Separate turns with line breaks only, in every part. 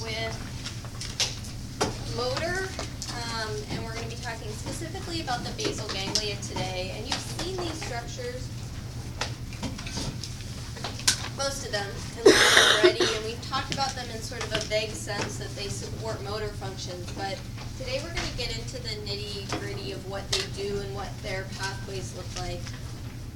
with motor, and we're going to be talking specifically about the basal ganglia today. And you've seen these structures, most of them, in lab already, and we've talked about them in sort of a vague sense that they support motor functions. But today we're going to get into the nitty-gritty of what they do and what their pathways look like.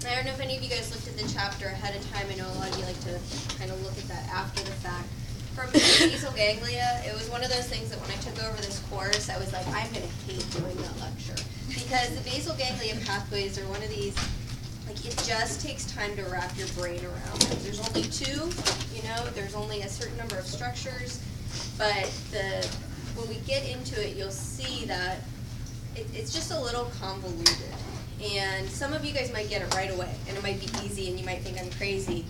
I don't know if any of you guys looked at the chapter ahead of time. I know a lot of you like to kind of look at that after the fact. For basal ganglia, it was one of those things that when I took over this course, I was like, I'm going to hate doing that lecture. Because the basal ganglia pathways are one of these, like, it just takes time to wrap your brain around them. There's only two, there's only a certain number of structures, but when we get into it, you'll see that it's just a little convoluted. And some of you guys might get it right away, and it might be easy, and you might think I'm crazy.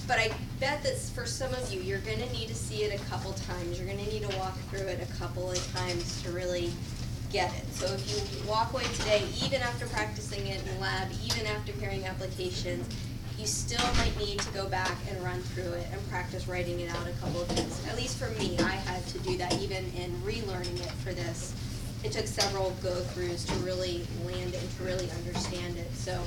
But I bet that for some of you, you're going to need to see it a couple times. You're going to need to walk through it a couple of times to really get it. So if you walk away today, even after practicing it in lab, even after hearing applications, you still might need to go back and run through it and practice writing it out a couple of times. At least for me, I had to do that even in relearning it for this. It took several go-throughs to really land it and to really understand it. So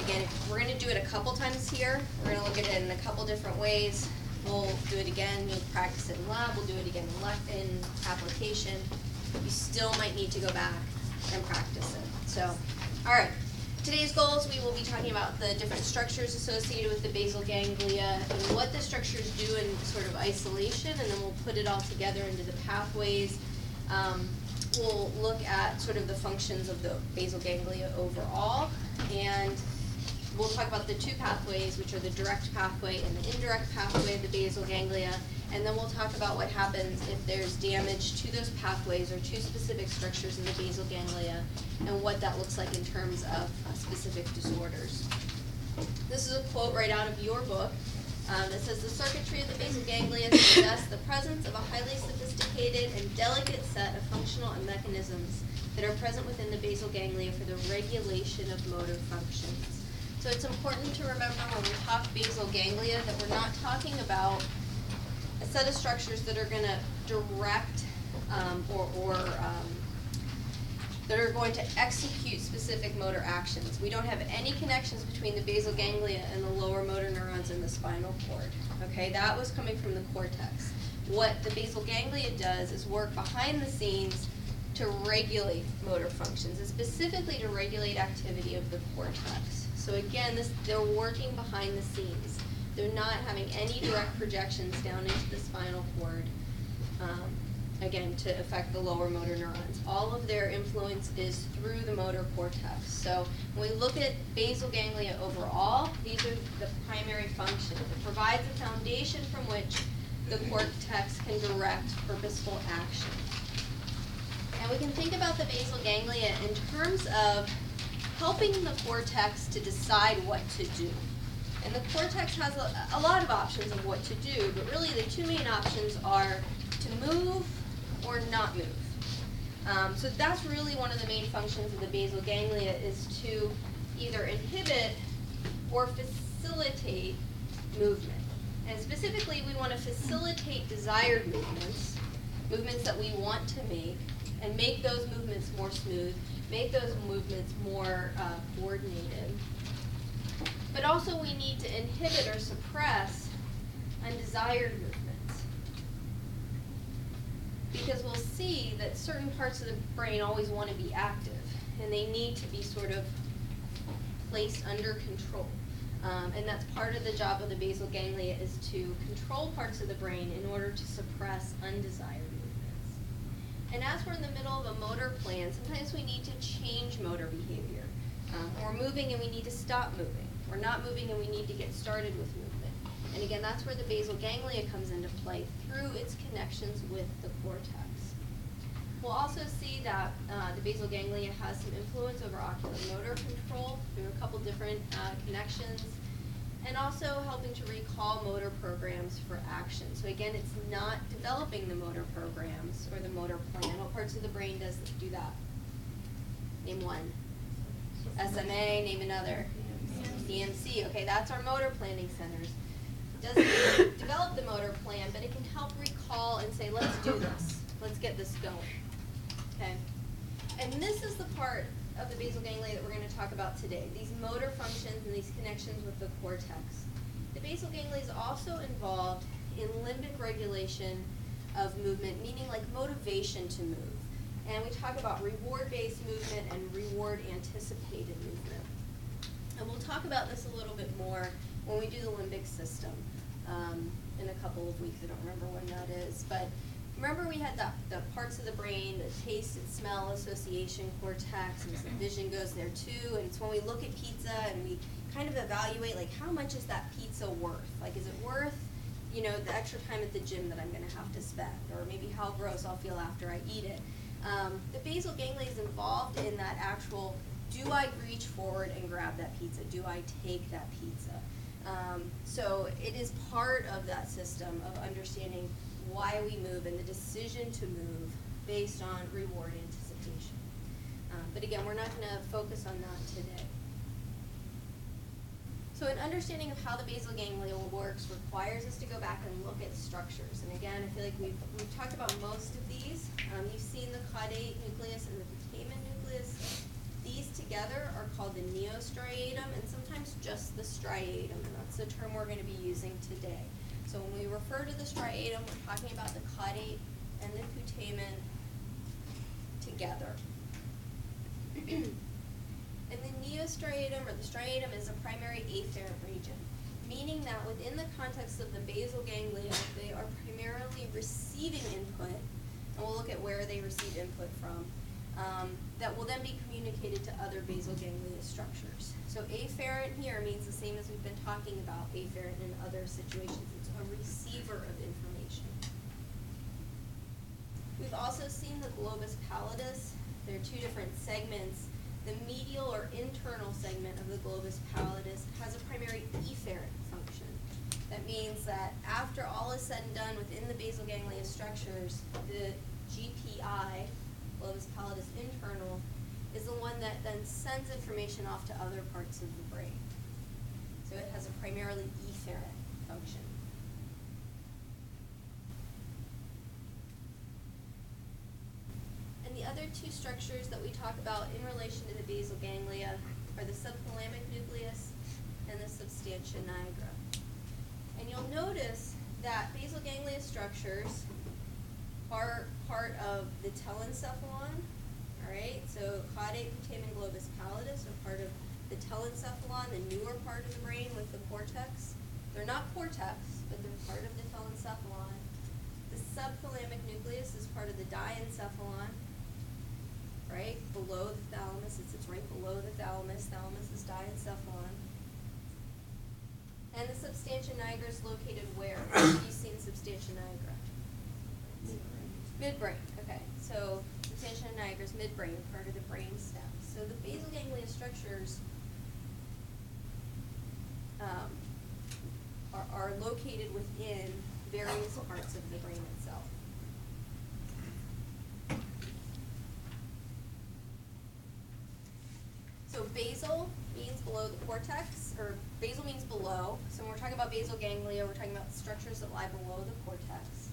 again, we're going to do it a couple times here. We're going to look at it in a couple different ways. We'll do it again. You'll practice it in lab. We'll do it again in application. You still might need to go back and practice it. So, all right. Today's goals, we will be talking about the different structures associated with the basal ganglia and what the structures do in sort of isolation, and then we'll put it all together into the pathways. We'll look at sort of the functions of the basal ganglia overall, and we'll talk about the two pathways, which are the direct pathway and the indirect pathway of the basal ganglia, and then we'll talk about what happens if there's damage to those pathways or to specific structures in the basal ganglia, and what that looks like in terms of specific disorders. This is a quote right out of your book. That says, the circuitry of the basal ganglia suggests the presence of a highly sophisticated and delicate set of functional mechanisms that are present within the basal ganglia for the regulation of motor functions. So it's important to remember when we talk basal ganglia that we're not talking about a set of structures that are going to direct that are going to execute specific motor actions. We don't have any connections between the basal ganglia and the lower motor neurons in the spinal cord. Okay, that was coming from the cortex. What the basal ganglia does is work behind the scenes to regulate motor functions, and specifically to regulate activity of the cortex. So again, they're working behind the scenes. They're not having any direct projections down into the spinal cord, again, to affect the lower motor neurons. All of their influence is through the motor cortex. So when we look at basal ganglia overall, these are the primary functions. It provides a foundation from which the cortex can direct purposeful action. And we can think about the basal ganglia in terms of helping the cortex to decide what to do. And the cortex has a lot of options of what to do, but really the two main options are to move or not move. So that's really one of the main functions of the basal ganglia, is to either inhibit or facilitate movement. And specifically, we want to facilitate desired movements, movements that we want to and make those movements more smooth, make those movements more coordinated. But also we need to inhibit or suppress undesired movements. Because we'll see that certain parts of the brain always want to be active, and they need to be sort of placed under control. And that's part of the job of the basal ganglia, is to control parts of the brain in order to suppress undesired movements. And as we're in the middle of a motor plan, sometimes we need to change motor behavior. We're moving and we need to stop moving. We're not moving and we need to get started with movement. And again, that's where the basal ganglia comes into play, through its connections with the cortex. We'll also see that the basal ganglia has some influence over ocular motor control through a couple different connections, and also helping to recall motor programs for action. So again, it's not developing the motor programs or the motor plan. What parts of the brain does do that? Name one. SMA, name another. DMC. Okay, that's our motor planning centers. It doesn't develop the motor plan, but it can help recall and get this going, okay? And this is the part of the basal ganglia that we're going to talk about today, these motor functions and these connections with the cortex. The basal ganglia is also involved in limbic regulation of movement, meaning like motivation to move. And we talk about reward-based movement and reward-anticipated movement. And we'll talk about this a little bit more when we do the limbic system in a couple of weeks. I don't remember when that is. But remember we had the parts of the brain, the taste and smell association cortex, and the vision goes there too. And it's when we look at pizza and we kind of evaluate, like, how much is that pizza worth? Like, is it worth, you know, the extra time at the gym that I'm going to have to spend? Or maybe how gross I'll feel after I eat it. The basal ganglia is involved in that actual, do I reach forward and grab that pizza? Do I take that pizza? So it is part of that system of understanding why we move and the decision to move based on reward anticipation. But again, we're not going to focus on that today. So an understanding of how the basal ganglia works requires us to go back and look at structures. And again, I feel like we've talked about most of these. You've seen the caudate nucleus and the putamen nucleus. These together are called the neostriatum and sometimes just the striatum, and that's the term we're going to be using today. So when we refer to the striatum, we're talking about the caudate and the putamen together. And the neostriatum, or the striatum, is a primary afferent region, meaning that within the context of the basal ganglia, they are primarily receiving input, and we'll look at where they receive input from, that will then be communicated to other basal ganglia structures. So afferent here means the same as we've been talking about afferent in other situations. It's a receiver of information. We've also seen the globus pallidus. There are two different segments. The medial or internal segment of the globus pallidus has a primary efferent function. That means that after all is said and done within the basal ganglia structures, the GPI, globus pallidus internal, is the one that then sends information off to other parts of the brain. So it has a primarily efferent function. And the other two structures that we talk about in relation to the basal ganglia are the subthalamic nucleus and the substantia nigra. And you'll notice that basal ganglia structures are part of the telencephalon, all right? So caudate, putamen, globus pallidus are part of the telencephalon, the newer part of the brain with the cortex. They're not cortex, but they're part of the telencephalon. The subthalamic nucleus is part of the diencephalon, right? Below the thalamus, it sits right below the thalamus. Thalamus is diencephalon. And the substantia nigra is located where? Have you seen substantia nigra? Midbrain, okay. So substantia nigra is midbrain, part of the brain stem. So the basal ganglia structures are located within various parts of the brain itself. So basal means below the cortex, or basal means below. So when we're talking about basal ganglia, we're talking about structures that lie below the cortex.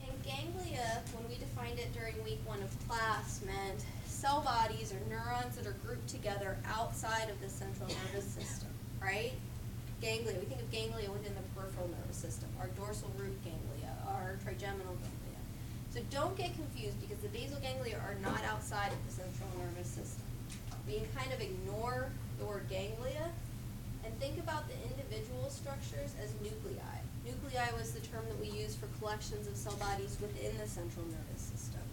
And ganglia, when we defined it during week 1 of class, meant cell bodies or neurons that are grouped together outside of the central nervous system, right? Ganglia, we think of ganglia within the peripheral nervous system, our dorsal root ganglia, our trigeminal ganglia. So don't get confused because the basal ganglia are not outside of the central nervous system. We can kind of ignore the word ganglia and think about the individual structures as nuclei. Nuclei was the term that we used for collections of cell bodies within the central nervous system.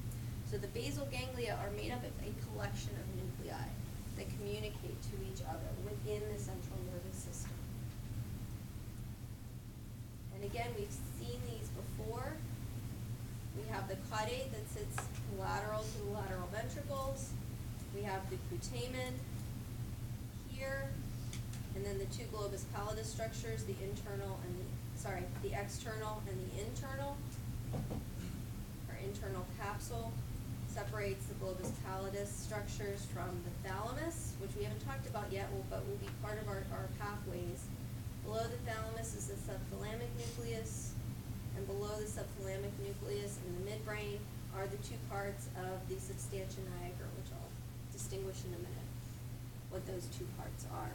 So the basal ganglia are made up of a collection of nuclei that communicate to each other within the central nervous system. And again, we've seen these before. We have the caudate that sits lateral to the lateral ventricles. We have the putamen here, and then the two globus pallidus structures, the external and the internal. Our internal capsule separates the globus pallidus structures from the thalamus, which we haven't talked about yet, but will be part of our pathways. Below the thalamus is the subthalamic nucleus, and below the subthalamic nucleus in the midbrain are the two parts of the substantia nigra, which I'll distinguish in a minute what those two parts are.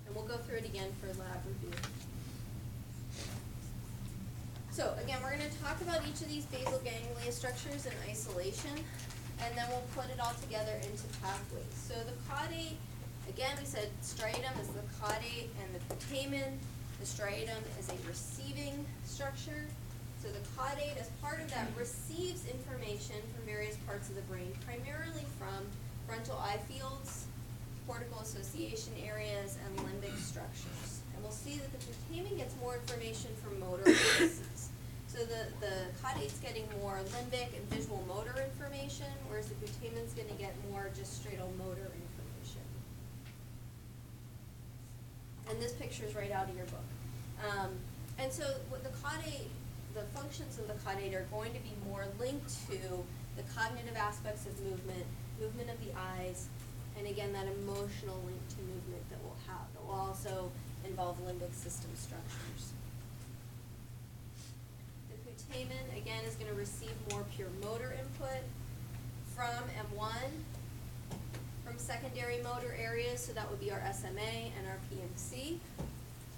And we'll go through it again for lab review. So again, we're going to talk about each of these basal ganglia structures in isolation, and then we'll put it all together into pathways. So the caudate, again, we said striatum is the caudate and the putamen. The striatum is a receiving structure. So the caudate, as part of that, receives information from various parts of the brain, primarily from frontal eye fields, cortical association areas, and limbic structures. And we'll see that the putamen gets more information from motor places. So the caudate's getting more limbic and visual motor information, whereas the putamen's going to get more just straight old motor information. And this picture is right out of your book. And so what the caudate, the functions of the caudate are going to be more linked to the cognitive aspects of movement, movement of the eyes, and again, that emotional link to movement that we'll have. That will also involve limbic system structures. The putamen, again, is going to receive more pure motor input from M1, from secondary motor areas, so that would be our SMA and our PMC,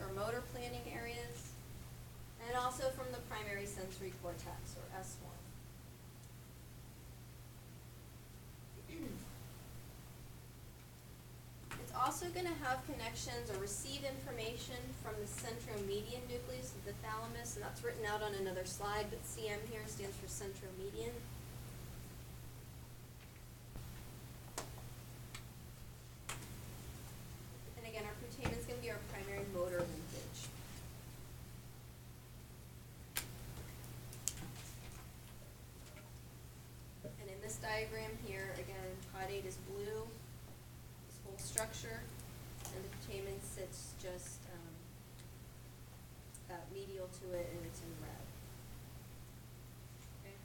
our motor planning areas, and also from the primary sensory cortex, or S1. It's also going to have connections or receive information from the centromedian nucleus of the thalamus, and that's written out on another slide, but CM here stands for centromedian. And again, our putamen is going to be our primary motor linkage. And in this diagram here, again, caudate is blue, this whole structure, and the putamen sits just medial to it, and it's in red. Okay.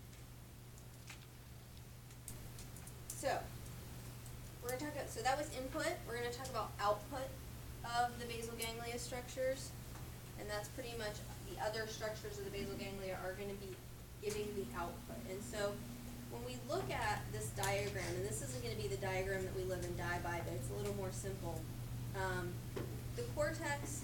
So we're going to talk about, so that was input. We're going to talk about output of the basal ganglia structures, and that's pretty much the other structures of the basal ganglia are going to be giving the output. And so when we look at this diagram, and this isn't going to be the diagram that we live and die by, but it's a little more simple. The cortex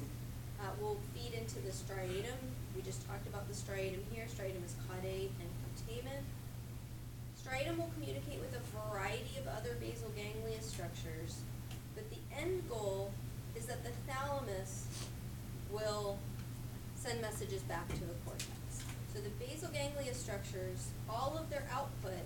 will feed into the striatum. We just talked about the striatum here. Striatum is caudate and putamen. Striatum will communicate with a variety of other basal ganglia structures, but the end goal is that the thalamus will send messages back to the cortex. So the basal ganglia structures, all of their output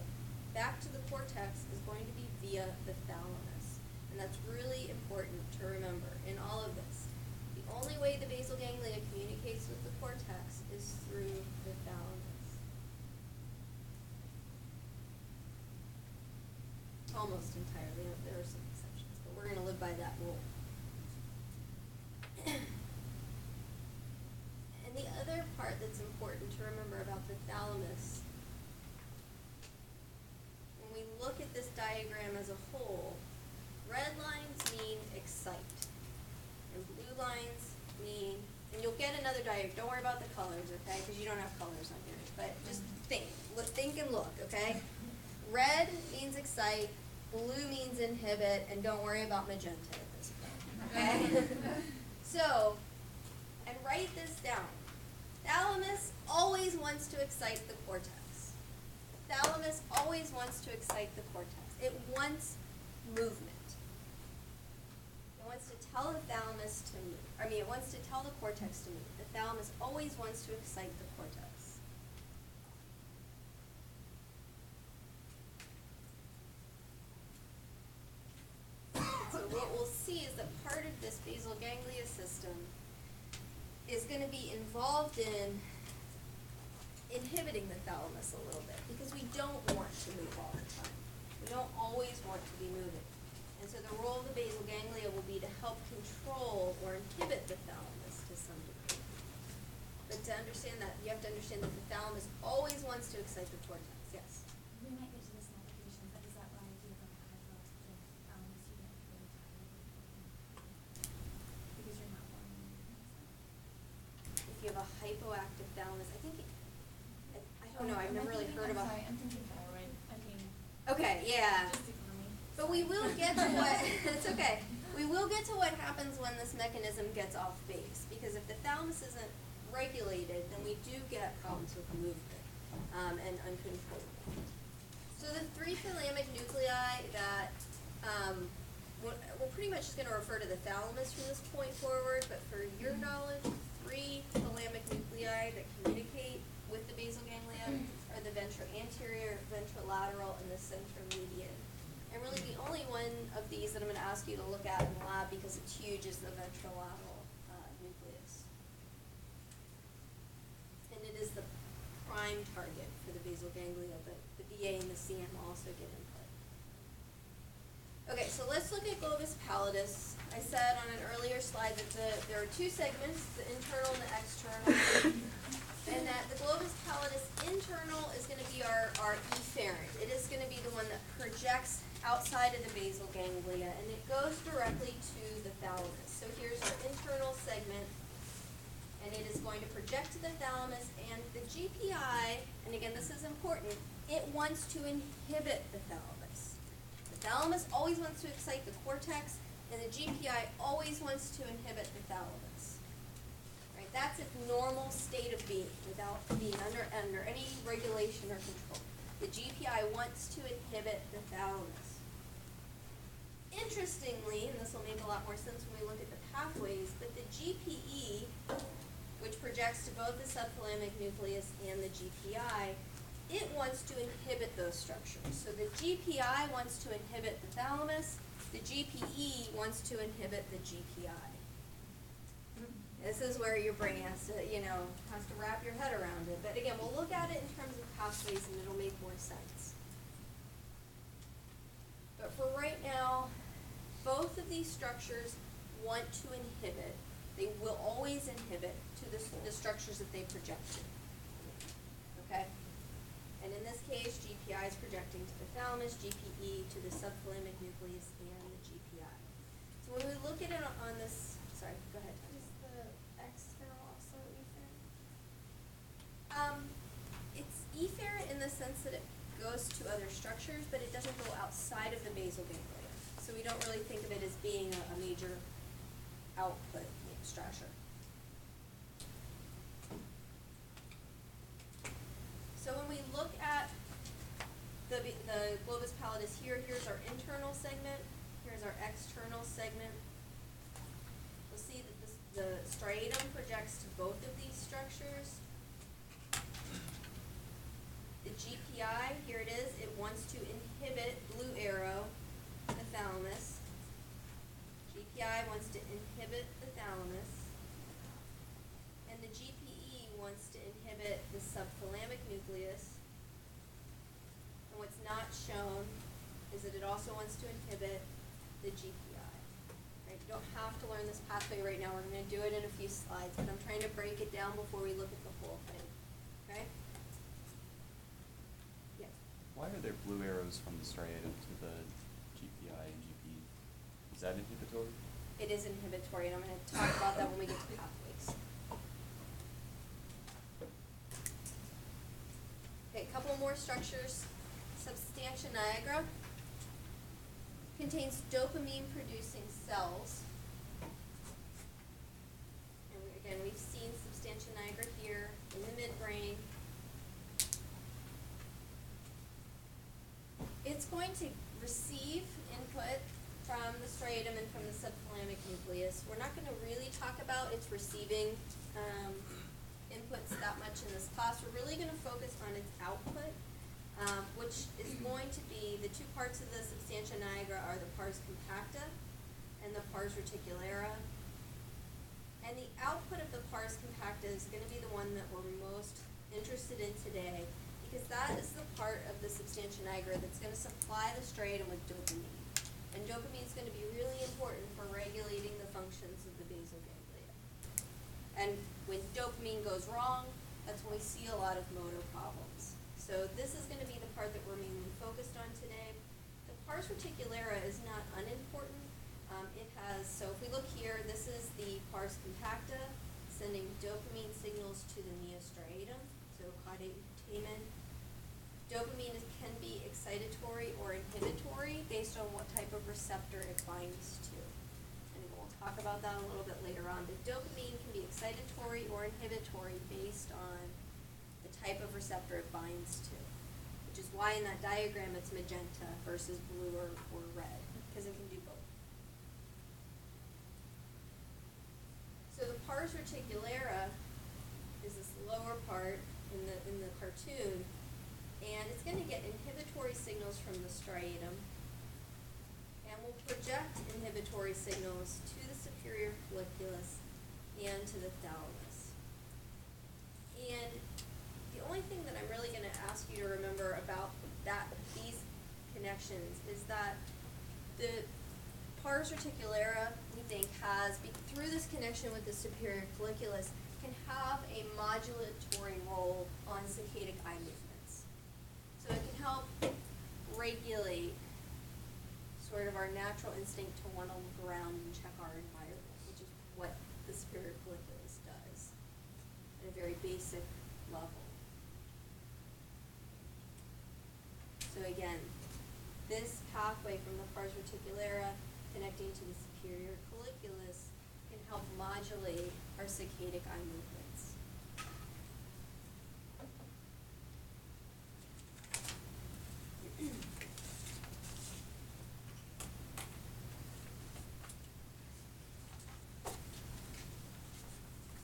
back to the cortex is going to be via the thalamus. And that's really important to remember in all of this. The only way the basal ganglia communicates with the cortex is through the thalamus. Almost entirely. There are some exceptions, but we're going to live by that rule. And the other part that's important to remember about the thalamus, when we look at this diagram as a whole, red lines mean excite, and blue lines mean, and you'll get another diagram, don't worry about the colors, okay, because you don't have colors on here, but just think and look, okay? Red means excite, blue means inhibit, and don't worry about magenta at this point, okay? So, and write this down. Thalamus always wants to excite the cortex. Thalamus always wants to excite the cortex. It wants movement. It wants to tell the thalamus to move. It wants to tell the cortex to move. The thalamus always wants to excite the cortex. So what we'll see is that part of this basal ganglia system is going to be involved in inhibiting the thalamus a little bit, because we don't want to move all the time. We don't always want to be moving. And so the role of the basal ganglia will be to help control or inhibit the thalamus to some degree. But to understand that, you have to understand that the thalamus always wants to excite the cortex. Yes?
We might get to this in application, but is that why I do the thalamus you get really tired? Because you're not
a hypoactive thalamus. I think, I don't know, I've never really heard about.
Sorry, I'm thinking thyroid.
Okay, yeah.
Just ignore me.
But we will get to what, it's okay. We will get to what happens when this mechanism gets off base, because if the thalamus isn't regulated, then we do get problems with movement, and uncontrollable. So the three thalamic nuclei that, we're pretty much just gonna refer to the thalamus from this point forward, but for your knowledge, three thalamic nuclei that communicate with the basal ganglia are the ventroanterior, ventrolateral, and the centromedian. And really the only one of these that I'm going to ask you to look at in the lab, because it's huge, is the ventrolateral nucleus. And it is the prime target for the basal ganglia, but the VA and the CM also get input. Okay, so let's look at globus pallidus. I said on an earlier slide that there are two segments, the internal and the external. And that the globus pallidus internal is going to be our efferent. It is going to be the one that projects outside of the basal ganglia, and it goes directly to the thalamus. So here's our internal segment, and it is going to project to the thalamus, and the GPI, and again this is important, it wants to inhibit the thalamus. The thalamus always wants to excite the cortex, and the GPI always wants to inhibit the thalamus. Right? That's its normal state of being, without being under any regulation or control. The GPI wants to inhibit the thalamus. Interestingly, and this will make a lot more sense when we look at the pathways, but the GPE, which projects to both the subthalamic nucleus and the GPI, it wants to inhibit those structures. So the GPI wants to inhibit the thalamus, the GPE wants to inhibit the GPI. This is where your brain has to, has to wrap your head around it. But again, we'll look at it in terms of pathways and it'll make more sense. But for right now, both of these structures want to inhibit. They will always inhibit to the structures that they project to. Okay? And in this case, GPI is projecting to the thalamus, GPE to the subthalamic nucleus and the GPI. So when we look at it on this, sorry, go ahead.
Is the external also efferent?
It's efferent in the sense that it goes to other structures, but it doesn't go outside of the basal ganglia. So we don't really think of it as being a major output structure. So when we look at the globus pallidus here, here's our internal segment, here's our external segment. You'll see that the striatum projects to both of these structures. The GPI, here it is, it wants to inhibit, blue arrow, the thalamus. GPI wants to inhibit the thalamus. And the GPE wants to inhibit the subthalamic nucleus. And what's not shown is that it also wants to inhibit the GPI. Right? You don't have to learn this pathway right now. We're going to do it in a few slides, but I'm trying to break it down before we look at the whole thing. Okay? Yeah.
Why are there blue arrows from the striatum to the GPI and GP? Is that inhibitory?
It is inhibitory, and I'm going to talk about that when we get to pathways. Okay, a couple more structures. Substantia nigra contains dopamine-producing cells. And again, we've seen substantia nigra here in the midbrain. It's going to receive input from the striatum and from the subthalamic nucleus. We're not going to really talk about its receiving inputs that much in this class. We're really going to focus on its output, which is going to be the two parts of the substantia nigra are the pars compacta and the pars reticulata. And the output of the pars compacta is going to be the one that we're most interested in today, because that is the part of the substantia nigra that's going to supply the striatum with dopamine. And dopamine is going to be really important for regulating the functions of the basal ganglia. And when dopamine goes wrong, that's when we see a lot of motor problems. So this is going to be the part that we're mainly focused on today. The pars reticulata is not unimportant. So if we look here, this is the pars compacta sending dopamine signals to the neostriatum, so caudate putamen. Dopamine can be excitatory or inhibitory based on what type of receptor it binds to. And we'll talk about that a little bit later on. But dopamine can be excitatory or inhibitory based on the type of receptor it binds to, which is why in that diagram it's magenta versus blue or red, because it can do both. So the pars reticulara is this lower part in the cartoon, and it's going to get inhibitory signals from the striatum, and will project inhibitory signals to the superior folliculus and to the thalamus. And the only thing that I'm really going to ask you to remember about these connections is that the pars reticulara, we think, through this connection with the superior folliculus, can have a modulatory role on saccadic eye movements. So it can help regulate sort of our natural instinct to want to look around and check our environment, which is what the superior folliculus does at a very basic level. So again, this pathway from the pars reticulara connecting to the superior colliculus can help modulate our saccadic eye movements.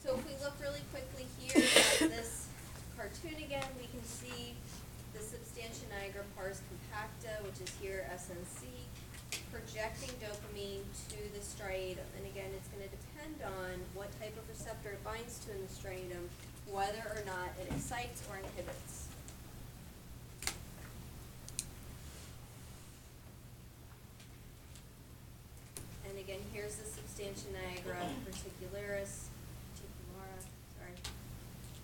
So if we look really quickly here at this cartoon again, we can see the substantia nigra pars compacta, which is here SNC, projecting dopamine to the striatum. And again, it's going to depend on what type of receptor it binds to in the striatum, whether or not it excites or inhibits. And again, here's the substantia nigra reticularis,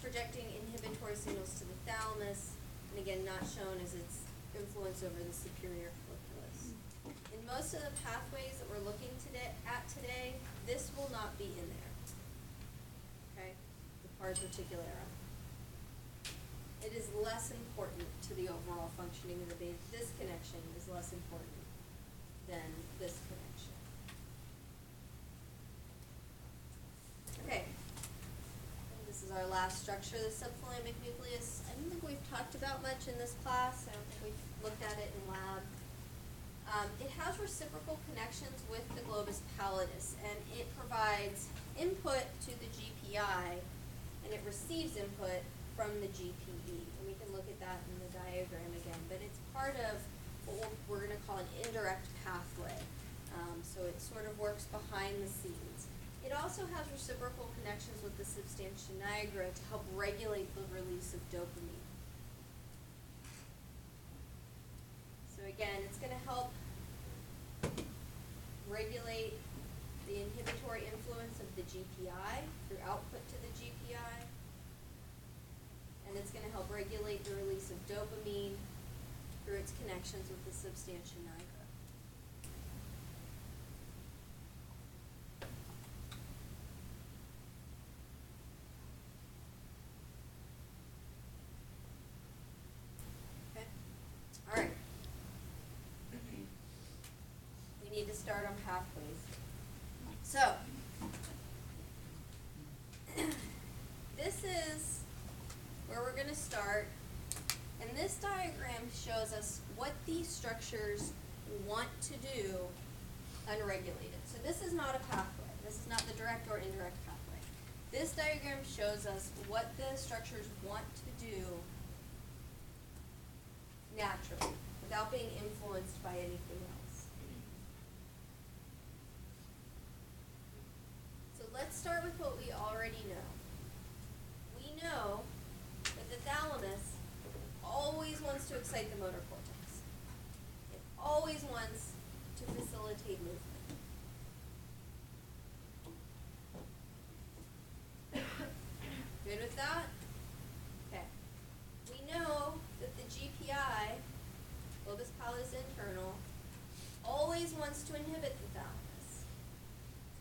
projecting inhibitory signals to the thalamus, and again, not shown as its influence over the superior folliculus. In most of the pathways that we're looking at today, this will not be in there. Okay, the pars reticulara. It is less important to the overall functioning of the base. This connection is less important than this connection. Okay. This is our last structure, the subthalamic nucleus. I don't think we've talked about much in this class. I don't think we've looked at it in lab. It has reciprocal connections with the globus pallidus, and it provides input to the GPI, and it receives input from the GPE. And we can look at that in the diagram again, but it's part of what we're going to call an indirect pathway. So it sort of works behind the scenes. It also has reciprocal connections with the substantia nigra to help regulate the release of dopamine. So again, it's going to help regulate the inhibitory influence of the GPI through output to the GPI. And it's going to help regulate the release of dopamine through its connections with the substantia nigra. Need to start on pathways. So, this is where we're going to start, and this diagram shows us what these structures want to do unregulated. So this is not a pathway. This is not the direct or indirect pathway. This diagram shows us what the structures want to do naturally, without being influenced by anything else. Let's start with what we already know. We know that the thalamus always wants to excite the motor cortex. It always wants to facilitate movement. Good with that? Okay. We know that the GPI, globus pallidus internal, always wants to inhibit the thalamus.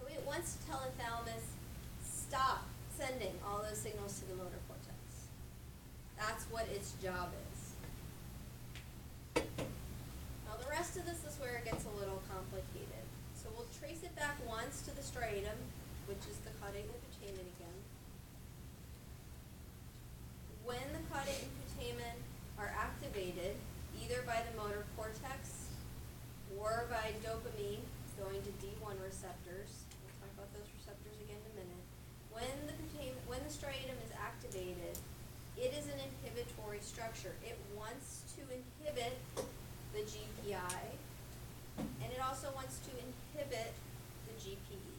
So it wants to tell the thalamus, stop, send That's what its job is. Now the rest of this is where it gets a little complicated. So we'll trace it back once to the striatum, which is the caudate and the putamen again. When the caudate and putamen are activated, either by the motor cortex or by dopamine going to D1 receptors, we'll talk about those receptors again in a minute. When the striatum is activated, it is an inhibitory structure. It wants to inhibit the GPI, and it also wants to inhibit the GPE.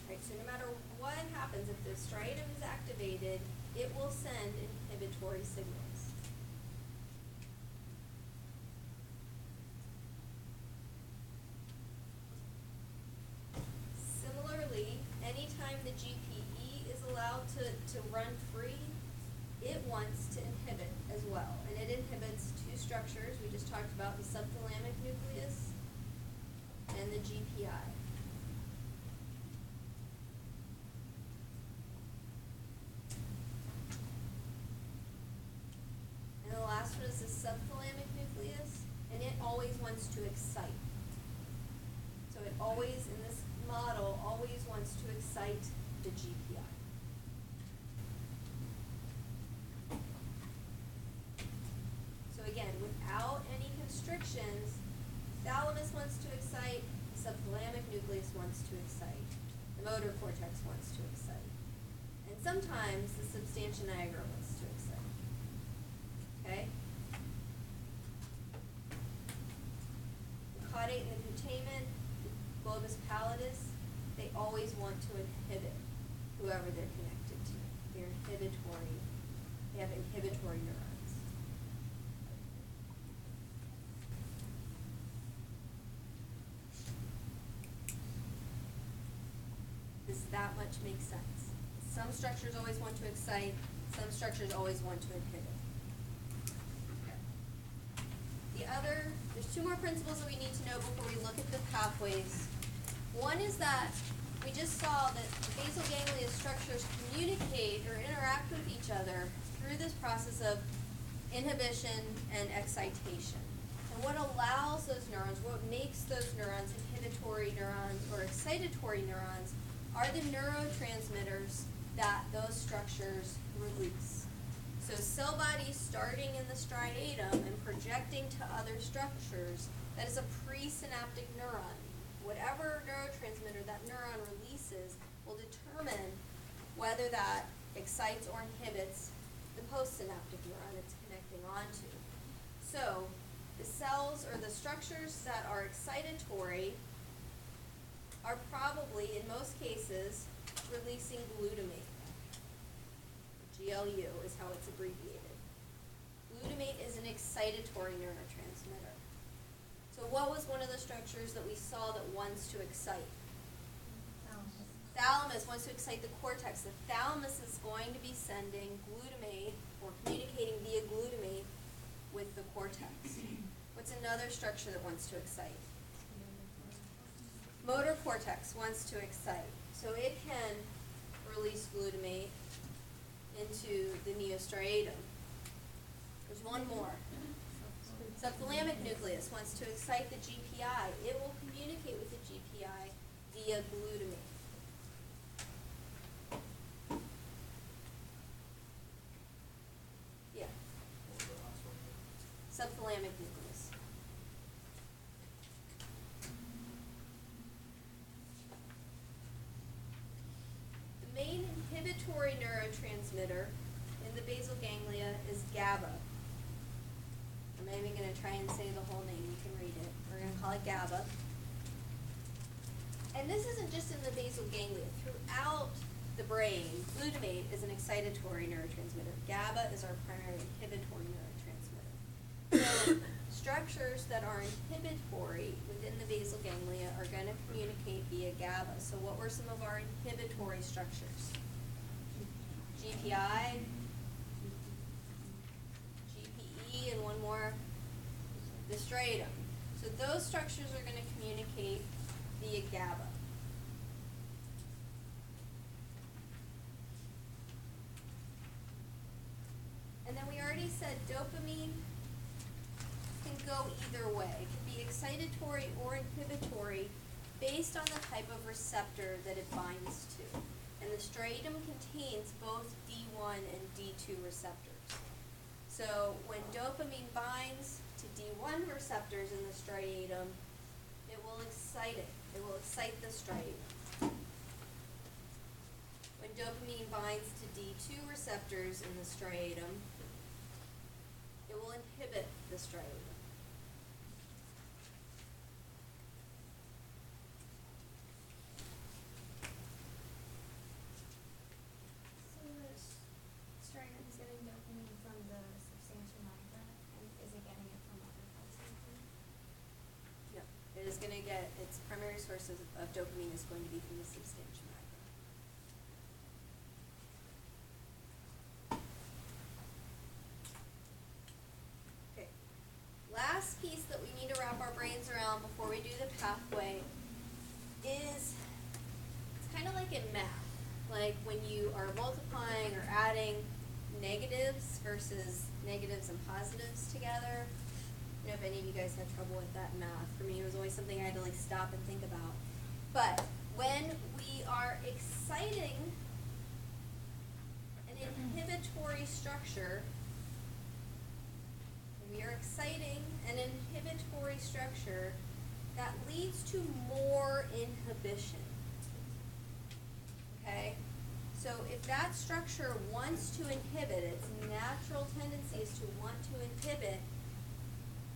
Right, so no matter what happens, if the striatum is activated, it will send inhibitory signals. Similarly, anytime the GPE is allowed to run free, it wants to inhibit as well. And it inhibits two structures. We just talked about the subthalamic nucleus and the GPI. And the last one is the subthalamic nucleus, and it always wants to excite. So it always, in this model, always wants to excite the GPI. So again, without any constrictions, thalamus wants to excite, the subthalamic nucleus wants to excite, the motor cortex wants to excite, and sometimes the substantia nigra wants to excite. Okay? The caudate and the putamen, the globus pallidus, they always want to inhibit whoever they're connected to. They're inhibitory. They have inhibitory neurons. Does that much make sense? Some structures always want to excite, some structures always want to inhibit. There's two more principles that we need to know before we look at the pathways. One is that we just saw that basal ganglia structures communicate or interact with each other through this process of inhibition and excitation. And what allows those neurons, what makes those neurons inhibitory neurons or excitatory neurons are the neurotransmitters that those structures release. So cell bodies starting in the striatum and projecting to other structures, that is a presynaptic neuron. Whatever neurotransmitter that neuron releases will determine whether that excites or inhibits the postsynaptic neuron it's connecting onto. So the cells or the structures that are excitatory are probably, in most cases, releasing glutamate. GLU is how it's abbreviated. Glutamate is an excitatory neurotransmitter. So what was one of the structures that we saw that wants to excite? Thalamus wants to excite the cortex. The thalamus is going to be sending glutamate or communicating via glutamate with the cortex. What's another structure that wants to excite? Motor cortex wants to excite. So it can release glutamate into the neostriatum. There's one more. Subthalamic nucleus wants to excite the GPI. It will communicate with the GPI via glutamate. Yeah. Subthalamic nucleus. The main inhibitory neurotransmitter in the basal ganglia is GABA. I'm not even going to try and say the whole name. You can read it. We're going to call it GABA. And this isn't just in the basal ganglia. Throughout the brain, glutamate is an excitatory neurotransmitter. GABA is our primary inhibitory neurotransmitter. So structures that are inhibitory within the basal ganglia are going to communicate via GABA. So what were some of our inhibitory structures? GPI, GPE, and one more, the striatum. So those structures are going to communicate via GABA. already said dopamine can go either way. It can be excitatory or inhibitory based on the type of receptor that it binds to. And the striatum contains both D1 and D2 receptors. So when dopamine binds to D1 receptors in the striatum, it will excite it. It will excite the striatum. When dopamine binds to D2 receptors in the striatum, it will inhibit the striatum.
So the striatum is getting dopamine from the substantia nigra, and is it getting it from other parts of the brain?
Yep. It is going to get, its primary source of dopamine is going to be from the substantia nigra. Okay. Last piece that we need to wrap our brains around before we do the pathway is, it's kind of like in math. Like when you are multiplying or adding negatives versus negatives and positives together. I don't know if any of you guys had trouble with that in math. For me, it was always something I had to like stop and think about. But when we are exciting an inhibitory structure, when we are exciting an inhibitory structure, that leads to more inhibition. Okay? So if that structure wants to inhibit, its natural tendency is to want to inhibit,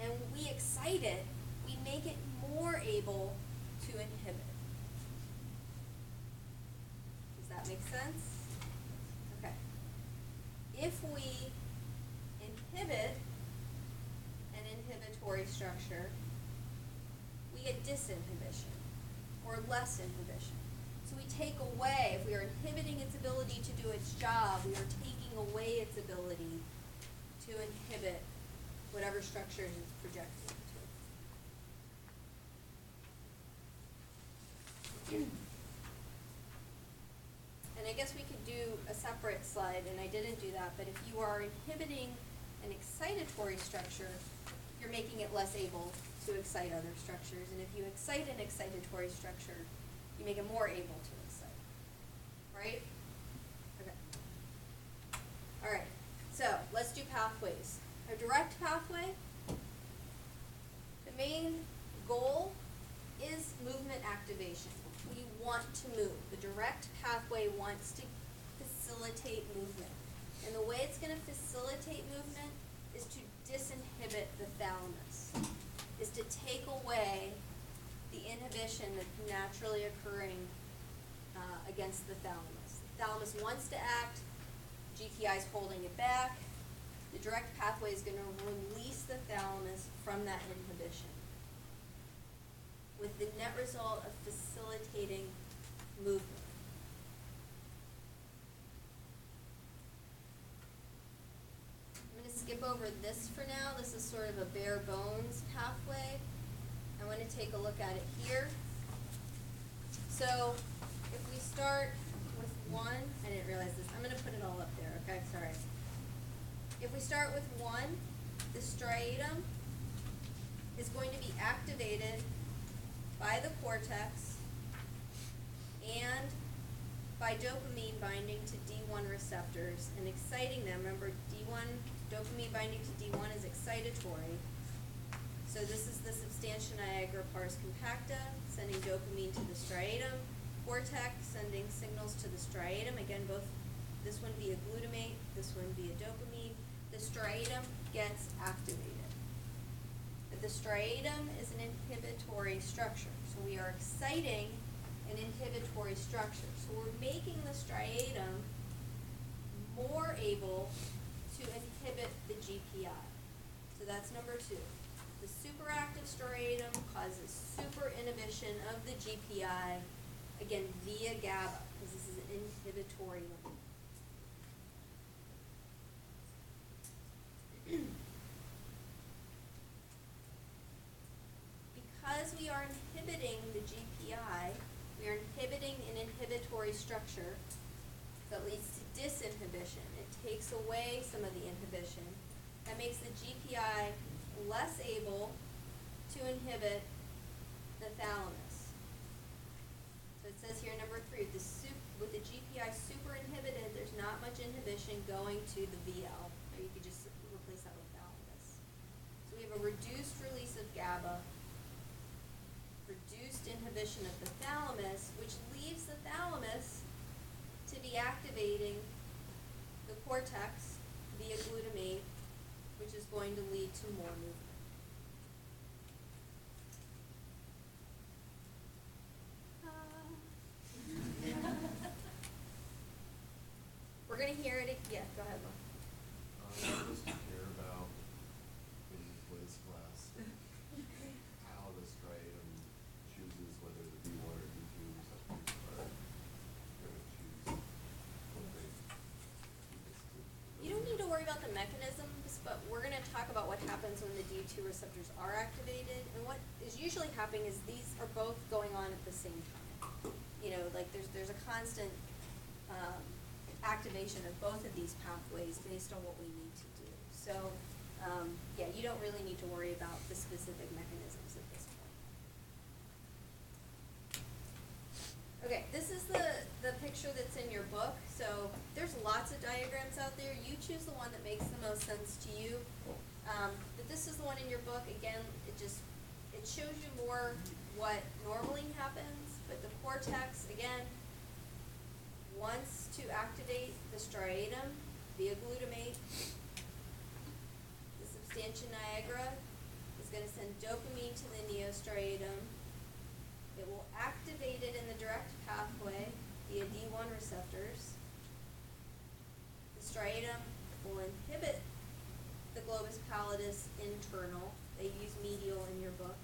and we excite it, we make it more able to inhibit. Does that make sense? Okay. If we inhibit an inhibitory structure, we get disinhibition or less inhibition. So we take away, if we are inhibiting its ability to do its job, we are taking away its ability to inhibit whatever structures it's projecting to. And I guess we could do a separate slide, and I didn't do that, but if you are inhibiting an excitatory structure, you're making it less able to excite other structures. And if you excite an excitatory structure, you make it more able to excite. Right? Okay. All right. So let's do pathways. A direct pathway, the main goal is movement activation. We want to move. The direct pathway wants to facilitate movement. And the way it's going to facilitate movement is to disinhibit the thalamus, is to take away the inhibition that's naturally occurring against the thalamus. The thalamus wants to act, GPI is holding it back. The direct pathway is going to release the thalamus from that inhibition, with the net result of facilitating movement. I'm going to skip over this for now. This is sort of a bare bones pathway. I want to take a look at it here. So if we start with one, I didn't realize this. I'm going to put it all up there, okay? Sorry. If we start with one, the striatum is going to be activated by the cortex and by dopamine binding to D1 receptors and exciting them. Remember, dopamine binding to D1 is excitatory. So this is the substantia nigra pars compacta, sending dopamine to the striatum. Cortex sending signals to the striatum. Again, both this one via glutamate, this one via dopamine. The striatum gets activated. But the striatum is an inhibitory structure. So we are exciting an inhibitory structure. So we're making the striatum more able to inhibit the GPI. So that's number two. The superactive striatum causes super inhibition of the GPI, again, via GABA, because this is an inhibitory one. Because we are inhibiting the GPI, we are inhibiting an inhibitory structure that leads to disinhibition. It takes away some of the inhibition. that makes the GPI less able to inhibit the thalamus. So it says here, number 3, with the GPI super inhibited, there's not much inhibition going to the VL. Or you could just replace that with thalamus. So we have a reduced release of GABA, reduced inhibition of the thalamus, which leaves the thalamus to be activating the cortex via glutamate, which is going to lead to more movement. We're going to hear it. Yeah, go ahead, Mom.
I just care about in the quiz class how the striatum chooses whether the D1 or D2 receptors are going to choose what they choose to.
You don't need to worry about the mechanisms, but we're going to talk about what happens when the D2 receptors are activated. And what is usually happening is these are both going on at the same time. You know, like there's a constant activation of both of these pathways based on what we need to do. So, yeah, you don't really need to worry about the specific mechanisms at this point. Okay, this is the picture that's in your book. So there's lots of diagrams out there. You choose the one that makes the most sense to you. But this is the one in your book. Again, it shows you more what normally happens, but the cortex, again, wants to activate the striatum via glutamate. The substantia nigra is going to send dopamine to the neostriatum. It will activate it in the direct pathway via D1 receptors. The striatum will inhibit the globus pallidus internal. They use medial in your book.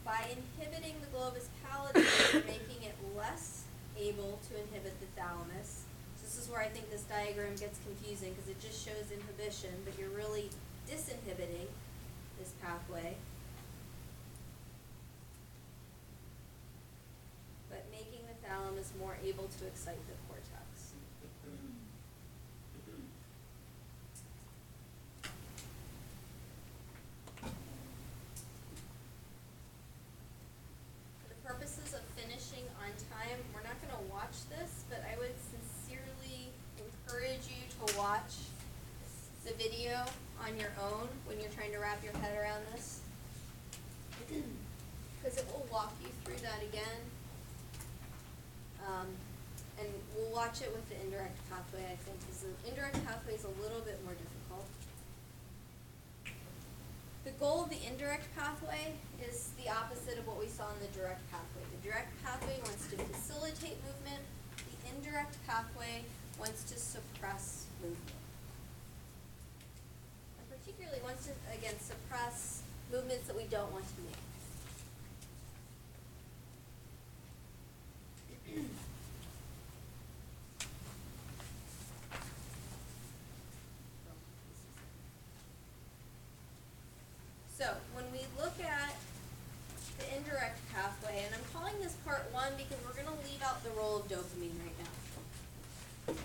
By inhibiting the globus pallidus, you're making it less able to inhibit the thalamus. So this is where I think this diagram gets confusing because it just shows inhibition, but you're really disinhibiting this pathway. But making the thalamus more able to excite the cortex. Purposes of finishing on time, we're not going to watch this, but I would sincerely encourage you to watch the video on your own when you're trying to wrap your head around this, because it will walk you through that again, and we'll watch it with the indirect pathway, I think, because the indirect pathway is a little bit more difficult. The goal of the indirect pathway is the opposite of what we saw in the direct pathway. The direct pathway wants to facilitate movement. The indirect pathway wants to suppress movement. And particularly wants to, again, suppress movements that we don't want to make. So when we look at the indirect pathway, and I'm calling this part 1 because we're going to leave out the role of dopamine right now.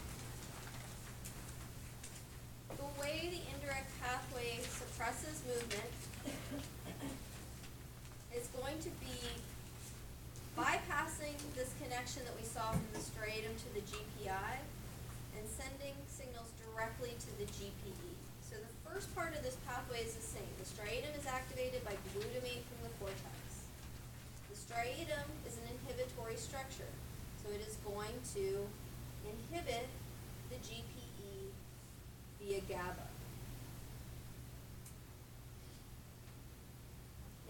The way the indirect pathway suppresses movement is going to be bypassing this connection that we saw from the striatum to the GPI and sending signals directly to the GPE. So the first part of this pathway is the same. The striatum is activated by glutamate from the cortex. The striatum is an inhibitory structure, so it is going to inhibit the GPE via GABA.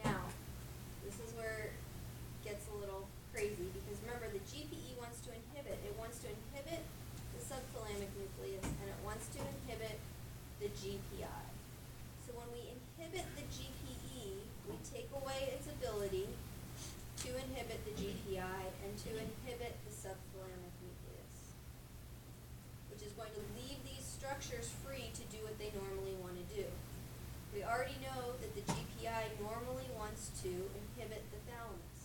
Now, this is where it gets a little crazy because remember, the GPE wants to inhibit. It wants to inhibit the subthalamic nucleus, and it wants to inhibit the GPI. So when we inhibit the GPE, we take away its ability to inhibit the GPI and to inhibit the subthalamic nucleus, which is going to leave these structures free to do what they normally want to do. We already know that the GPI normally wants to inhibit the thalamus.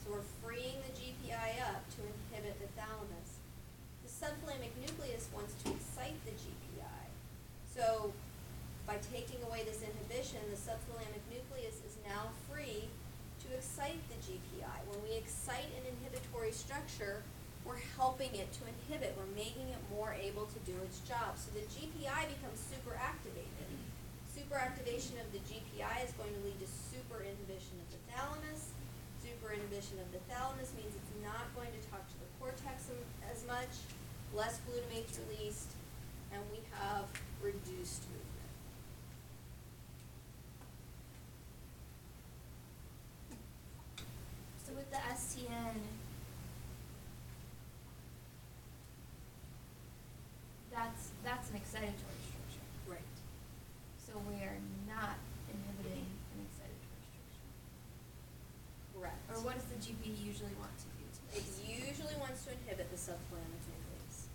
So we're freeing the GPI up to inhibit the thalamus. The subthalamic nucleus wants to excite excite the GPI. So by taking away this inhibition, the subthalamic nucleus is now free to excite the GPI. When we excite an inhibitory structure, we're helping it to inhibit. We're making it more able to do its job. So the GPI becomes superactivated. Superactivation of the GPI is going to lead to superinhibition of the thalamus. Superinhibition of the thalamus means it's not going to talk to the cortex as much, less glutamate's released, and we have reduced movement.
So with the STN, that's an excitatory structure.
Right.
So we are not inhibiting an excitatory structure.
Correct.
Or what does the GP usually want to do to
It
this?
usually wants to inhibit the subthalamic nucleus.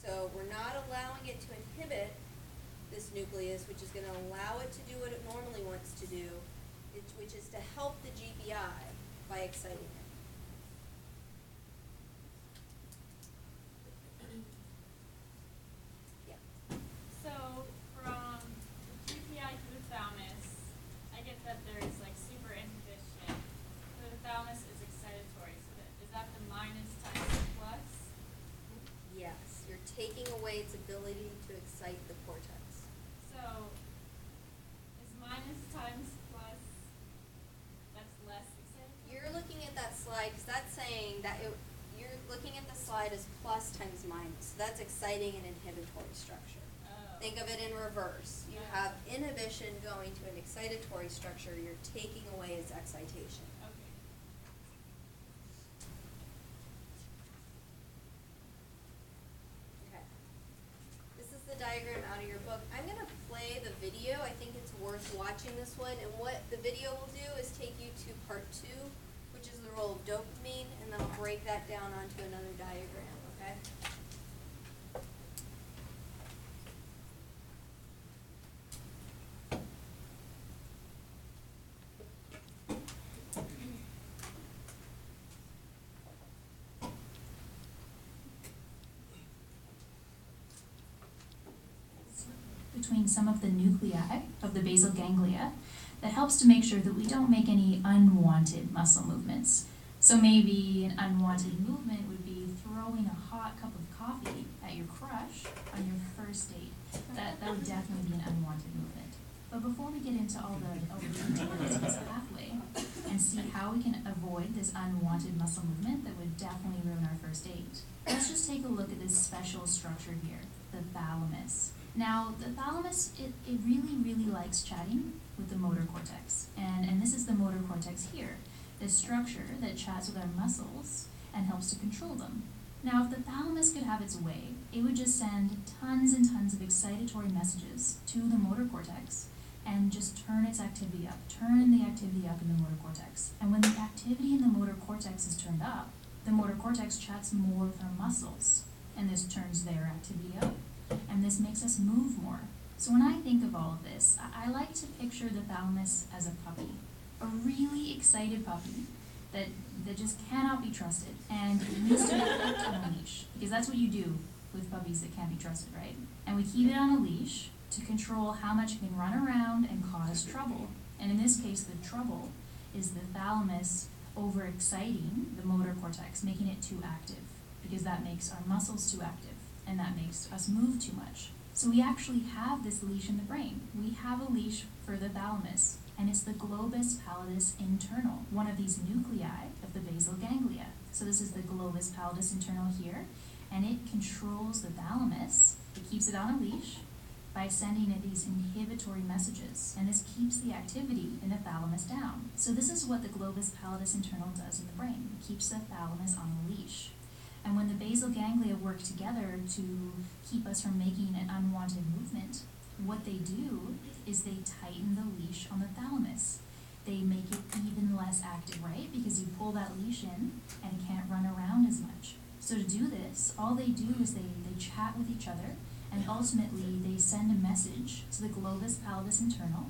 So we're not allowing it to inhibit this nucleus, which is going to allow it to do what it normally wants to do, which is to help the GPI by exciting it. Yeah.
So from the GPI to the thalamus, I get that there's like super inhibition. So the thalamus is excitatory. So is that the minus times the plus?
Yes, you're taking away its ability to excite the cortex.
So is minus times plus, that's less excitatory?
You're looking at that slide because that's saying that you're looking at the slide as plus times minus. So that's exciting an inhibitory structure.
Oh.
Think of it in reverse. You have inhibition going to an excitatory structure. You're taking away its excitation.
Okay.
Okay. This is the diagram out of your book. I'm going to play the video. I think it's worth watching this one. And what the video will do is take you to part 2, which is the role of dopamine, and then I'll break that down onto another diagram, okay?
Between some of the nuclei of the basal ganglia that helps to make sure that we don't make any unwanted muscle movements. So maybe an unwanted movement would be throwing a hot cup of coffee at your crush on your first date. That would definitely be an unwanted movement. But before we get into all the details of this pathway and see how we can avoid this unwanted muscle movement that would definitely ruin our first date, let's just take a look at this special structure here, the thalamus. Now, the thalamus, it really, really likes chatting with the motor cortex. And this is the motor cortex here, this structure that chats with our muscles and helps to control them. Now, if the thalamus could have its way, it would just send tons and tons of excitatory messages to the motor cortex and just turn its activity up, turn the activity up in the motor cortex. And when the activity in the motor cortex is turned up, the motor cortex chats more with our muscles, and this turns their activity up. And this makes us move more. So when I think of all of this, I like to picture the thalamus as a puppy, a really excited puppy that just cannot be trusted and it needs to be kept on a leash, because that's what you do with puppies that can't be trusted, right? And we keep it on a leash to control how much it can run around and cause trouble. And in this case, the trouble is the thalamus overexciting the motor cortex, making it too active, because that makes our muscles too active. And that makes us move too much. So we actually have this leash in the brain. We have a leash for the thalamus, and it's the globus pallidus internal, one of these nuclei of the basal ganglia. So this is the globus pallidus internal here, and it controls the thalamus. It keeps it on a leash by sending it these inhibitory messages, and this keeps the activity in the thalamus down. So this is what the globus pallidus internal does in the brain. It keeps the thalamus on a leash. And when the basal ganglia work together to keep us from making an unwanted movement, what they do is they tighten the leash on the thalamus. They make it even less active, right? Because you pull that leash in and it can't run around as much. So to do this, all they do is they chat with each other, and ultimately they send a message to the globus pallidus internal,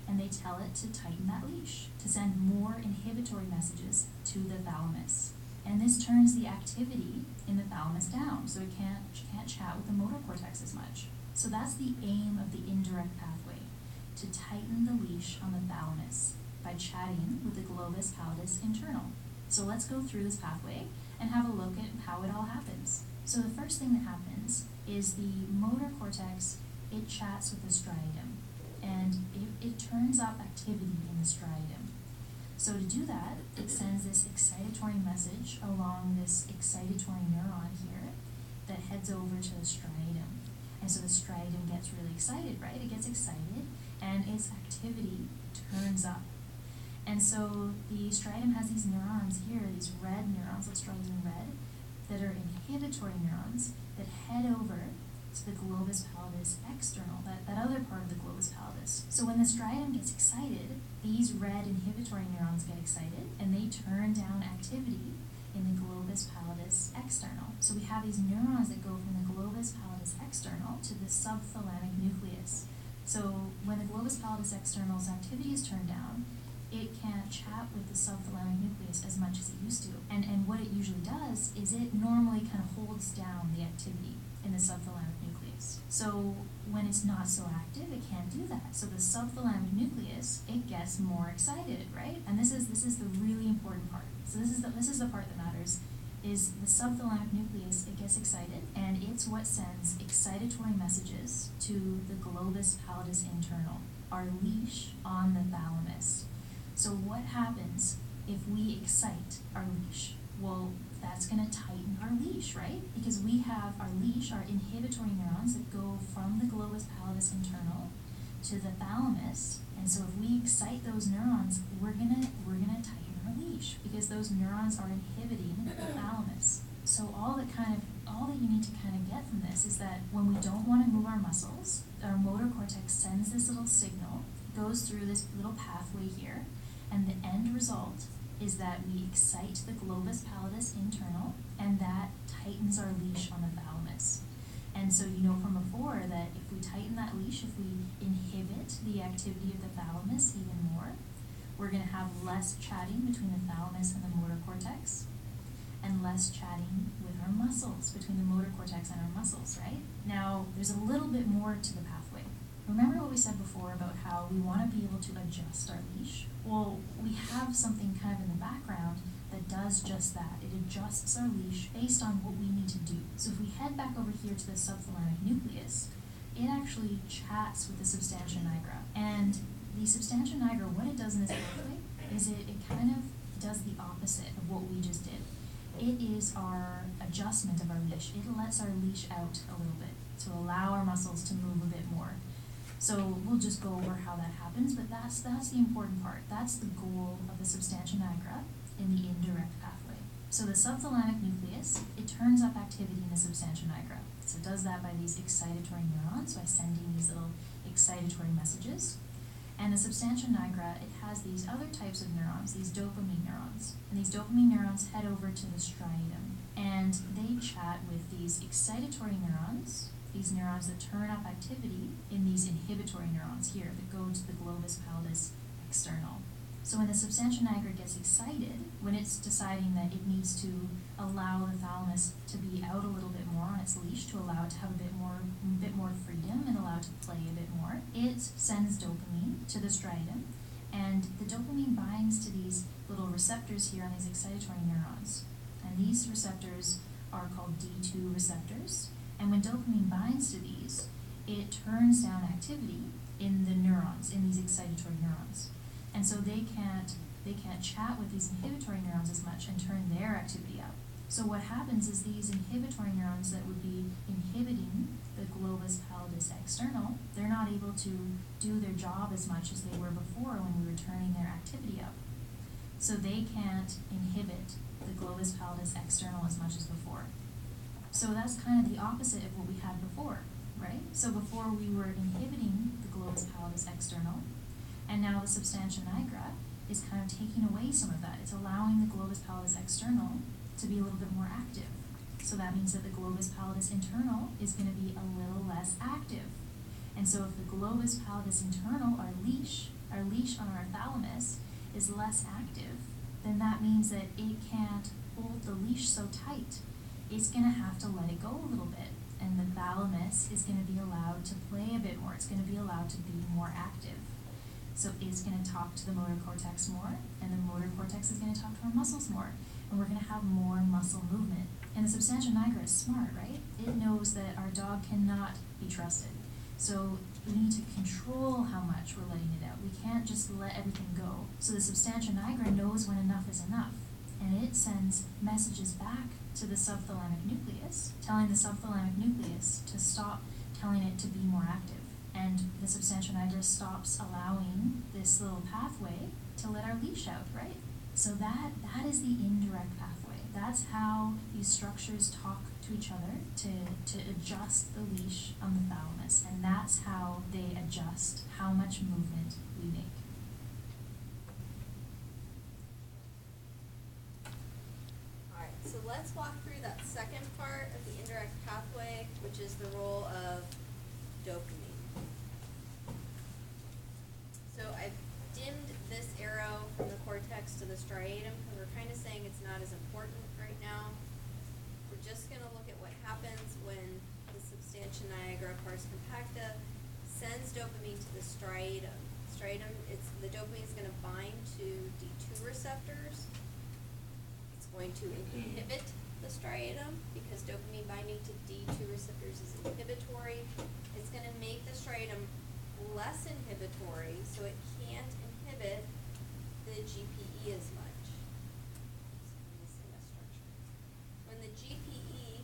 and they tell it to tighten that leash, to send more inhibitory messages to the thalamus. And this turns the activity in the thalamus down, so it can't chat with the motor cortex as much. So that's the aim of the indirect pathway, to tighten the leash on the thalamus by chatting with the globus pallidus internal. So let's go through this pathway and have a look at how it all happens. So the first thing that happens is the motor cortex, it chats with the striatum, and it turns up activity in the striatum. So to do that, it sends this excitatory message along this excitatory neuron here that heads over to the striatum. And so the striatum gets really excited, right? It gets excited and its activity turns up. And so the striatum has these neurons here, these red neurons, let's draw these in red, that are inhibitory neurons that head over to the globus pallidus external, that other part of the globus pallidus. So when the striatum gets excited, these red inhibitory neurons get excited and they turn down activity in the globus pallidus external. So we have these neurons that go from the globus pallidus external to the subthalamic nucleus. So when the globus pallidus external's activity is turned down, it can't chat with the subthalamic nucleus as much as it used to. And what it usually does is it normally kind of holds down the activity in the subthalamic nucleus. So when it's not so active, it can't do that. So the subthalamic nucleus, it gets more excited, right? And this is the really important part. So this is the part that matters, is the subthalamic nucleus, it gets excited, and it's what sends excitatory messages to the globus pallidus internal, our leash on the thalamus. So what happens if we excite our leash? Well, that's going to tighten our leash, right? Because we have our leash, our inhibitory neurons that go from the globus pallidus internal to the thalamus. And so if we excite those neurons, we're gonna tighten our leash because those neurons are inhibiting the thalamus. So all that you need to kind of get from this is that when we don't want to move our muscles, our motor cortex sends this little signal, goes through this little pathway here, and the end result is that we excite the globus pallidus internal, and that tightens our leash on the thalamus. And so you know from before that if we tighten that leash, if we inhibit the activity of the thalamus even more, we're going to have less chatting between the thalamus and the motor cortex, and less chatting with our muscles, between the motor cortex and our muscles, right? Now, there's a little bit more to the pathway. Remember what we said before about how we want to be able to adjust our leash? Well, we have something kind of in the background that does just that. It adjusts our leash based on what we need to do. So if we head back over here to the subthalamic nucleus, it actually chats with the substantia nigra. And the substantia nigra, what it does in this pathway is it kind of does the opposite of what we just did. It is our adjustment of our leash. It lets our leash out a little bit to allow our muscles to move a bit more. So we'll just go over how that happens, but that's the important part. That's the goal of the substantia nigra in the indirect pathway. So the subthalamic nucleus, it turns up activity in the substantia nigra. So it does that by these excitatory neurons, by sending these little excitatory messages. And the substantia nigra, it has these other types of neurons, these dopamine neurons. And these dopamine neurons head over to the striatum. And they chat with these excitatory neurons, these neurons that turn up activity in these inhibitory neurons here that go to the globus pallidus external. So when the substantia nigra gets excited, when it's deciding that it needs to allow the thalamus to be out a little bit more on its leash, to allow it to have a bit more freedom and allow it to play a bit more, it sends dopamine to the striatum, and the dopamine binds to these little receptors here on these excitatory neurons. And these receptors are called D2 receptors. And when dopamine binds to these, it turns down activity in the neurons, in these excitatory neurons. And so they can't chat with these inhibitory neurons as much and turn their activity up. So what happens is these inhibitory neurons that would be inhibiting the globus pallidus external, they're not able to do their job as much as they were before when we were turning their activity up. So they can't inhibit the globus pallidus external as much as before. So that's kind of the opposite of what we had before, right? So before we were inhibiting the globus pallidus external, and now the substantia nigra is kind of taking away some of that. It's allowing the globus pallidus external to be a little bit more active. So that means that the globus pallidus internal is going to be a little less active. And so if the globus pallidus internal, our leash on our thalamus, is less active, then that means that it can't hold the leash so tight, it's gonna have to let it go a little bit. And the thalamus is gonna be allowed to play a bit more. It's gonna be allowed to be more active. So it's gonna talk to the motor cortex more, and the motor cortex is gonna talk to our muscles more. And we're gonna have more muscle movement. And the substantia nigra is smart, right? It knows that our dog cannot be trusted. So we need to control how much we're letting it out. We can't just let everything go. So the substantia nigra knows when enough is enough. And it sends messages back to the subthalamic nucleus, telling the subthalamic nucleus to stop telling it to be more active. And the substantia nigra stops allowing this little pathway to let our leash out, right? So that is the indirect pathway. That's how these structures talk to each other to adjust the leash on the thalamus. And that's how they adjust how much movement we make.
Alright, so let's walk through that second part of the indirect pathway, which is the role of dopamine. So I've dimmed this arrow from the cortex to the striatum because we're kind of saying it's not as important right now. We're just going to look at what happens when the substantia nigra pars compacta sends dopamine to the striatum. The dopamine is going to bind to D2 receptors. It's going to inhibit the striatum because dopamine binding to D2 receptors is inhibitory. It's going to make the striatum less inhibitory, so it can't inhibit the GPE as much. So I'm missing a structure. When the GPE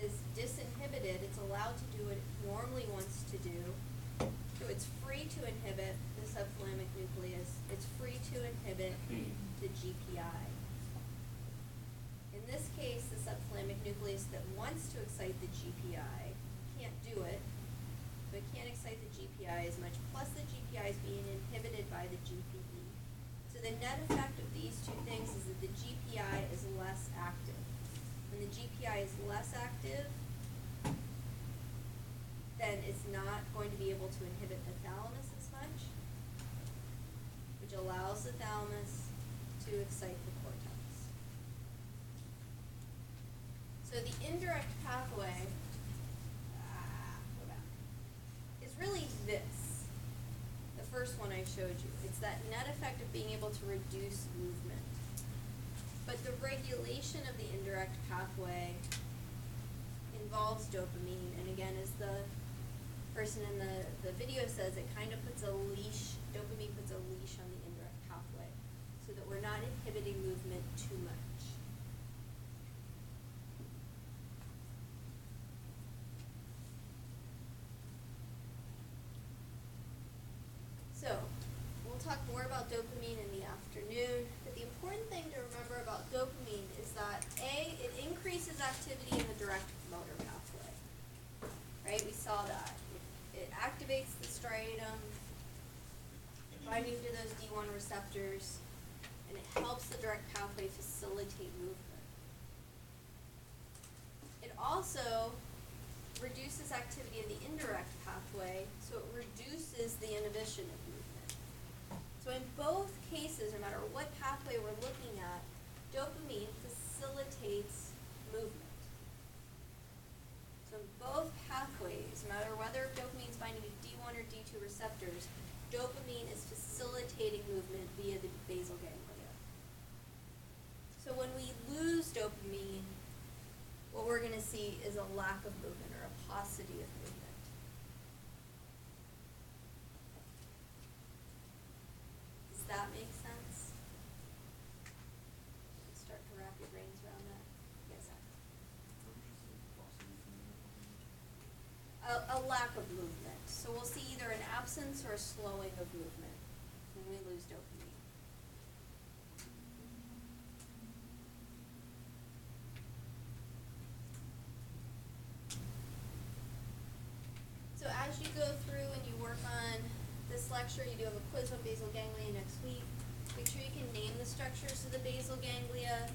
is disinhibited, it's allowed to do what it normally wants to do. So it's free to inhibit the subthalamic nucleus. It's free to inhibit the GPI. In this case, the subthalamic nucleus that wants to excite the GPI can't do it. So it can't excite the GPI as much, plus the GPI is being inhibited by the GPE. So the net effect of these two things is that the GPI is less active. When the GPI is less active, then it's not going to be able to inhibit the thalamus as much, which allows the thalamus to excite the cortex. So the indirect pathway is really this, the first one I showed you. It's that net effect of being able to reduce movement. But the regulation of the indirect pathway involves dopamine, and again, as the person in the video says, it kind of puts a leash, dopamine puts a leash on the indirect pathway so that we're not inhibiting movement too much. So, we'll talk more about dopamine in the afternoon, but the important thing to remember about dopamine is that A, it increases activity in the direct motor pathway, right? We saw that. It activates the striatum, binding to those D1 receptors, and it helps the direct pathway facilitate movement. It also reduces activity in the indirect pathway, so it reduces the inhibition of movement. So in both cases, no matter what pathway we're looking at, dopamine facilitates movement. So in both pathways, no matter whether dopamine is binding to D1 or D2 receptors, dopamine is facilitating movement via the basal ganglia. So when we lose dopamine, what we're going to see is a lack of movement or a paucity of movement. Does that make sense? Start to wrap your brains around that. Yes, a lack of movement. So we'll see either an absence or a slowing of movement when we lose dopamine. So as you go through and you work on this lecture, you do have a quiz on basal ganglia next week. Make sure you can name the structures of the basal ganglia.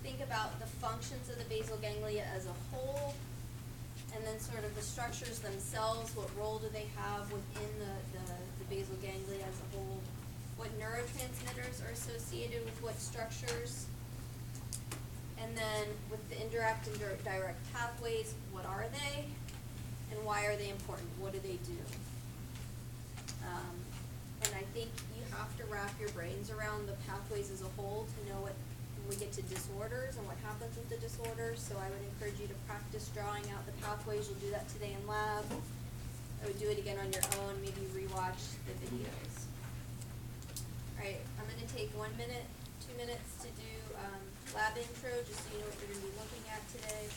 Think about the functions of the basal ganglia as a whole, and then sort of the structures themselves. What role do they have within the basal ganglia as a whole? What neurotransmitters are associated with what structures? And then with the indirect and direct pathways, what are they? And why are they important? What do they do? And I think you have to wrap your brains around the pathways as a whole to know what, when we get to disorders and what happens with the disorders. So I would encourage you to practice drawing out the pathways. You'll do that today in lab. I would do it again on your own, maybe rewatch the videos. Alright, I'm gonna take 1 minute, 2 minutes to do lab intro, just so you know what you're gonna be looking at today.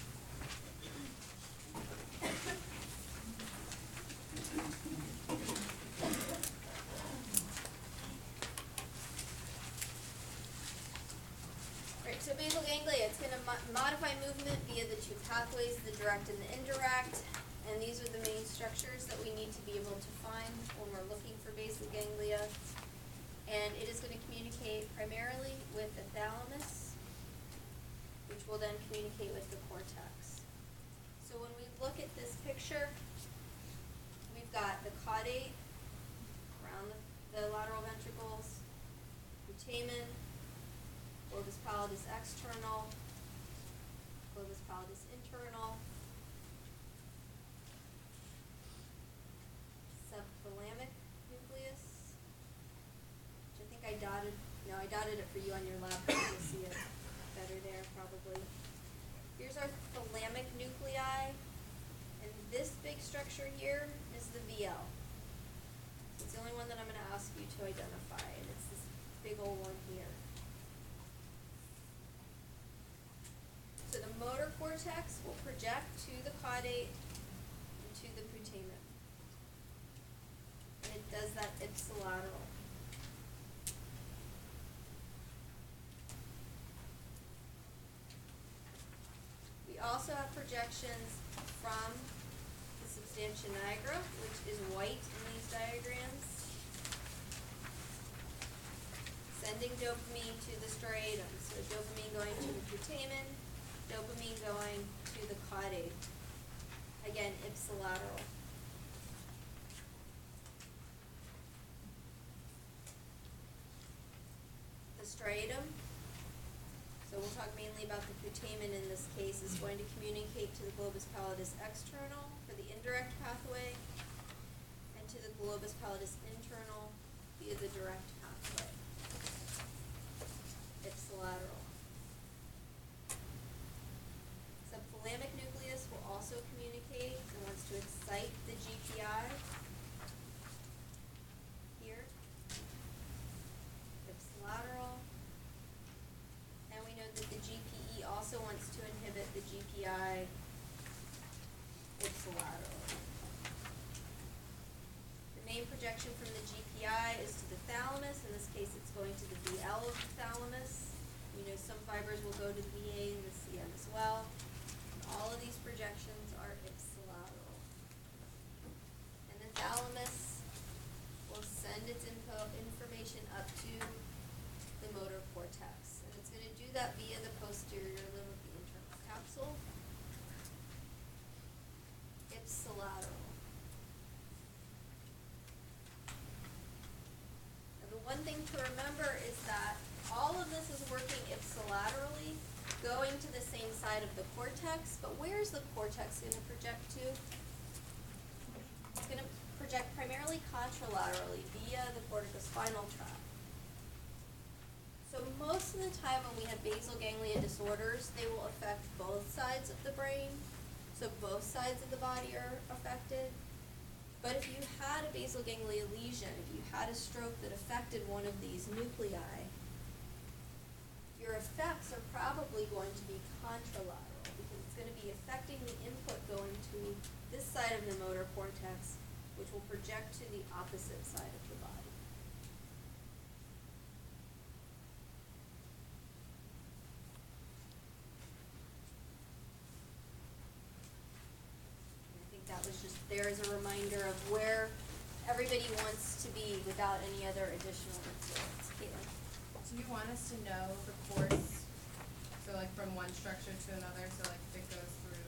Alright, so basal ganglia, it's gonna modify movement via the two pathways, the direct and the indirect. And these are the main structures that we need to be able to find when we're looking for basal ganglia. And it is going to communicate primarily with the thalamus, which will then communicate with the cortex. So when we look at this picture, we've got the caudate around the lateral ventricles, putamen, globus pallidus external, globus pallidus internal, subthalamic nucleus, which I think I dotted it for you on your lab, but you'll see it better there probably. Here's our thalamic nuclei, and this big structure here is the VL. It's the only one that I'm going to ask you to identify, and it's this big old one here. So the motor cortex will project to the caudate and to the putamen. And it does that ipsilateral. We also have projections from the substantia nigra, which is white in these diagrams, sending dopamine to the striatum. So dopamine going to the putamen, dopamine going to the caudate. Again, ipsilateral. The striatum, so we'll talk mainly about the putamen in this case, is going to communicate to the globus pallidus external for the indirect pathway, and to the globus pallidus internal via the direct pathway. Ipsilateral. Subthalamic nucleus will also communicate and wants to excite the GPI. Here. Ipsilateral. And we know that the GPE also wants to inhibit the GPI ipsilateral. The main projection from the GPI is to the thalamus. In this case, it's going to the VL of the thalamus. You know, some fibers will go to the VA and the CM as well. All of these projections are ipsilateral. And the thalamus will send its information up to the motor cortex. And it's going to do that via the posterior limb of the internal capsule. Ipsilateral. Now the one thing to remember is that all of this is working ipsilaterally, going to the same side of the cortex, but where is the cortex going to project to? It's going to project primarily contralaterally via the corticospinal tract. So most of the time when we have basal ganglia disorders, they will affect both sides of the brain, so both sides of the body are affected. But if you had a basal ganglia lesion, if you had a stroke that affected one of these nuclei, your effects are probably going to be contralateral because it's going to be affecting the input going to this side of the motor cortex, which will project to the opposite side of the body. And I think that was just there as a reminder of where everybody wants to be without any other additional influence. Caitlin?
Do you want us to know the course, so like from one structure to another, so like if it goes through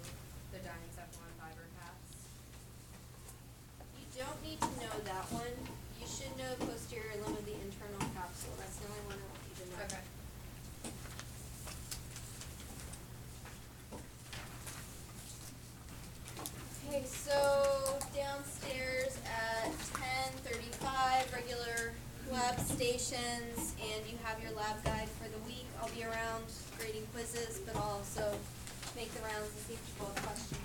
the diencephalon fiber caps?
You don't need to know that one. You should know posterior limb of the internal capsule. That's the only one I want you to know.
Okay.
so downstairs at 10:35, regular lab stations, and you have your lab guide for the week. I'll be around grading quizzes, but I'll also make the rounds and see if people have questions.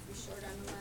We're short on the lab.